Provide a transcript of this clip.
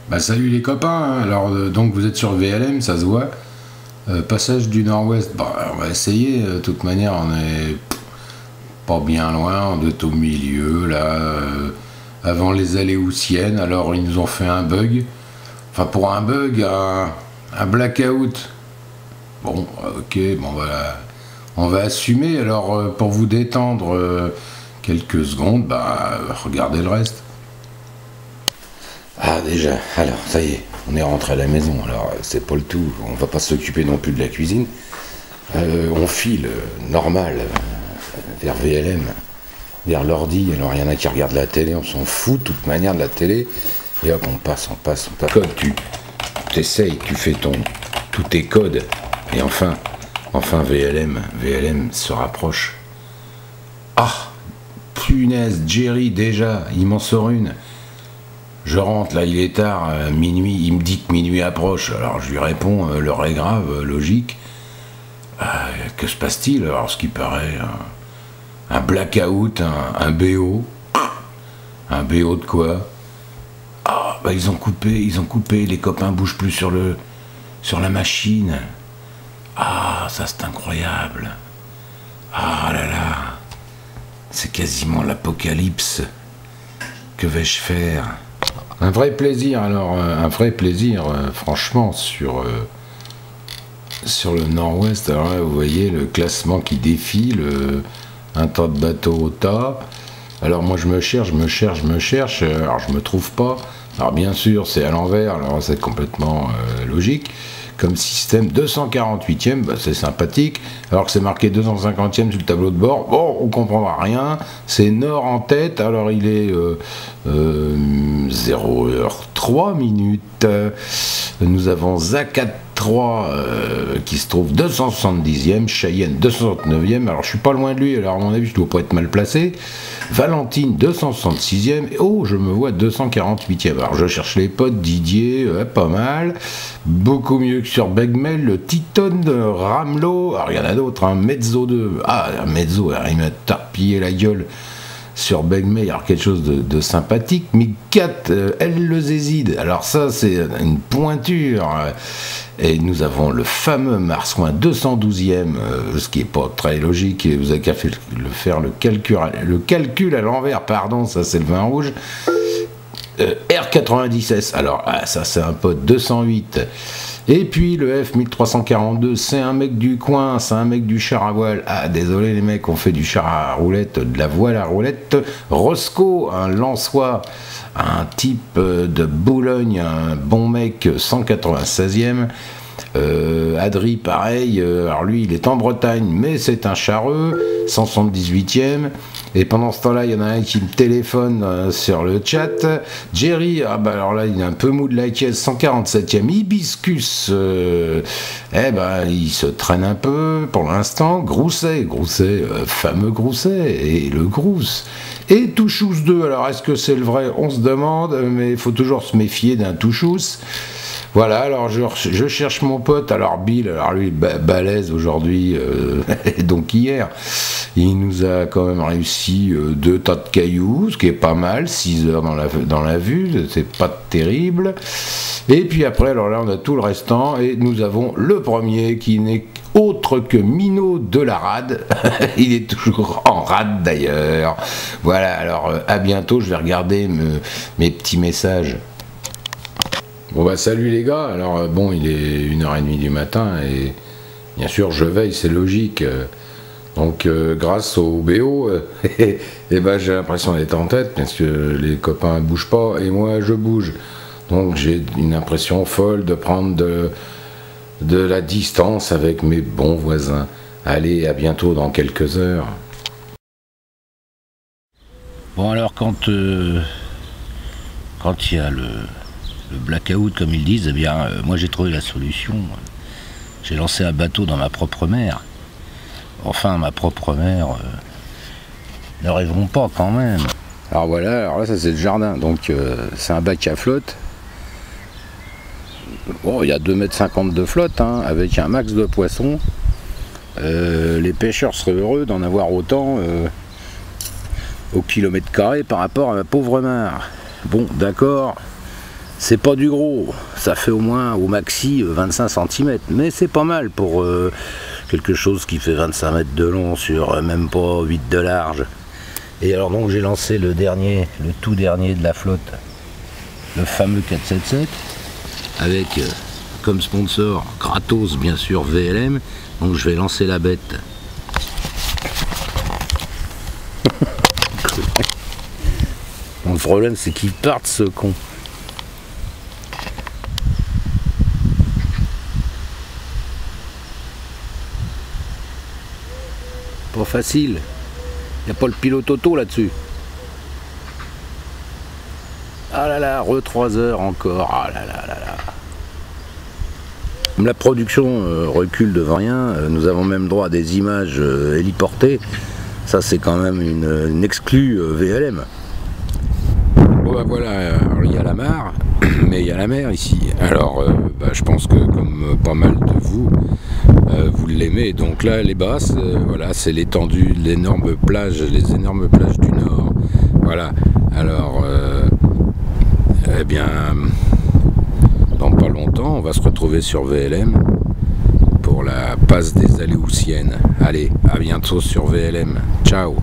Bah salut les copains, hein. Alors donc vous êtes sur VLM, ça se voit. Passage du Nord-Ouest, bah on va essayer, de toute manière on est pas bien loin, on est au milieu là, avant les Aléoutiennes, alors ils nous ont fait un bug, enfin pour un bug, un blackout. Bon, ok, bon on va assumer, alors pour vous détendre quelques secondes, bah regardez le reste. Ah déjà, alors ça y est, on est rentré à la maison, alors c'est pas le tout, on va pas s'occuper non plus de la cuisine. On file normal vers VLM, vers l'ordi, alors il y en a qui regardent la télé, on s'en fout de toute manière de la télé, et hop on passe. Code, tu t'essayes, tu fais tous tes codes, et enfin VLM se rapproche. Ah, punaise, Jerry déjà, il m'en sort une. Je rentre, là il est tard, minuit, il me dit que minuit approche, alors je lui réponds, l'heure est grave, logique. Que se passe-t-il? Alors ce qui paraît, un blackout, un BO. Un BO de quoi? Ah, bah ils ont coupé, les copains bougent plus sur la machine. Ah, ça c'est incroyable. Ah là là, c'est quasiment l'apocalypse. Que vais-je faire? Un vrai plaisir, alors, franchement, sur le Nord-Ouest. Alors là, vous voyez le classement qui défile, un tas de bateaux au tas. Alors moi, je me cherche, alors je me trouve pas. Alors bien sûr, c'est à l'envers, alors c'est complètement logique. Comme système 248e, bah, c'est sympathique, alors que c'est marqué 250e sur le tableau de bord. Bon, on comprendra rien. C'est Nord en tête, alors il est 0h03 minutes. Nous avons Zakat 3 qui se trouve 270e, Cheyenne 269e, alors je suis pas loin de lui, alors à mon avis je dois pas être mal placé. Valentine 266e, et oh je me vois 248e, alors je cherche les potes, Didier, pas mal, beaucoup mieux que sur Begmel, le Titon de Ramelot, alors il y en a d'autres, hein, Mezzo 2, Mezzo, alors il m'a tarpillé la gueule sur Begmey, alors quelque chose de sympathique. Mais 4, elle le Zézide, alors ça c'est une pointure. Et nous avons le fameux Marsouin 212e, ce qui n'est pas très logique, et vous avez qu'à faire le calcul à l'envers, pardon, ça c'est le vin rouge. R90S, alors ça c'est un pote 208. Et puis le F1342, c'est un mec du coin, c'est un mec du char à voile. Ah, désolé les mecs, on fait du char à roulette, de la voile à roulette. Roscoe, un Lançois, un type de Boulogne, un bon mec, 196e. Adri, pareil, alors lui il est en Bretagne, mais c'est un charreux, 178e. Et pendant ce temps-là, il y en a un qui me téléphone sur le chat. Jerry, ah bah alors là, il est un peu mou de la caisse, 147e. Hibiscus, il se traîne un peu pour l'instant. Grousset, fameux Grousset, et le Grousse. Et Touchous 2, alors est-ce que c'est le vrai? On se demande, mais il faut toujours se méfier d'un Touchous. Voilà, alors je cherche mon pote, alors Bill, alors lui balèze aujourd'hui, donc hier, il nous a quand même réussi 2 tas de cailloux, ce qui est pas mal, 6 heures dans la vue, c'est pas terrible. Et puis après, alors là on a tout le restant, et nous avons le premier qui n'est autre que Minot de la rade, il est toujours en rade d'ailleurs. Voilà, alors à bientôt, je vais regarder mes petits messages. Bon bah salut les gars, alors bon il est 1h30 du matin et bien sûr je veille, c'est logique, donc grâce au BO, et bah, j'ai l'impression d'être en tête parce que les copains bougent pas et moi je bouge, donc j'ai une impression folle de prendre de la distance avec mes bons voisins. Allez, à bientôt dans quelques heures. Bon alors quand il y a le blackout, comme ils disent, eh bien, moi j'ai trouvé la solution. J'ai lancé un bateau dans ma propre mer. Enfin, ma propre mer, ne rêverons pas quand même. Alors voilà, alors là ça c'est le jardin, donc c'est un bac à flotte. Bon, il y a 2,50 m de flotte, hein, avec un max de poissons. Les pêcheurs seraient heureux d'en avoir autant au kilomètre carré par rapport à ma pauvre mare. Bon, d'accord. C'est pas du gros, ça fait au moins au maxi 25 cm, mais c'est pas mal pour quelque chose qui fait 25 mètres de long sur même pas 8 de large. Et alors donc j'ai lancé le tout dernier de la flotte, le fameux 477, avec comme sponsor gratos bien sûr VLM, donc je vais lancer la bête. Bon, le problème c'est qu'il parte ce con. Pas facile. Il n'y a pas le pilote auto là-dessus. Ah là là, 3 heures encore. Ah là là là là. La production recule devant rien. Nous avons même droit à des images héliportées. Ça, c'est quand même une exclue VLM. Bon bah voilà, alors, il y a la mare, mais il y a la mer ici. Alors, je pense que comme pas mal de vous, vous l'aimez. Donc là, les basses, voilà, c'est l'étendue, les énormes plages du Nord. Voilà. Alors, eh bien, dans pas longtemps, on va se retrouver sur VLM pour la passe des Aléoutiennes. Allez, à bientôt sur VLM. Ciao.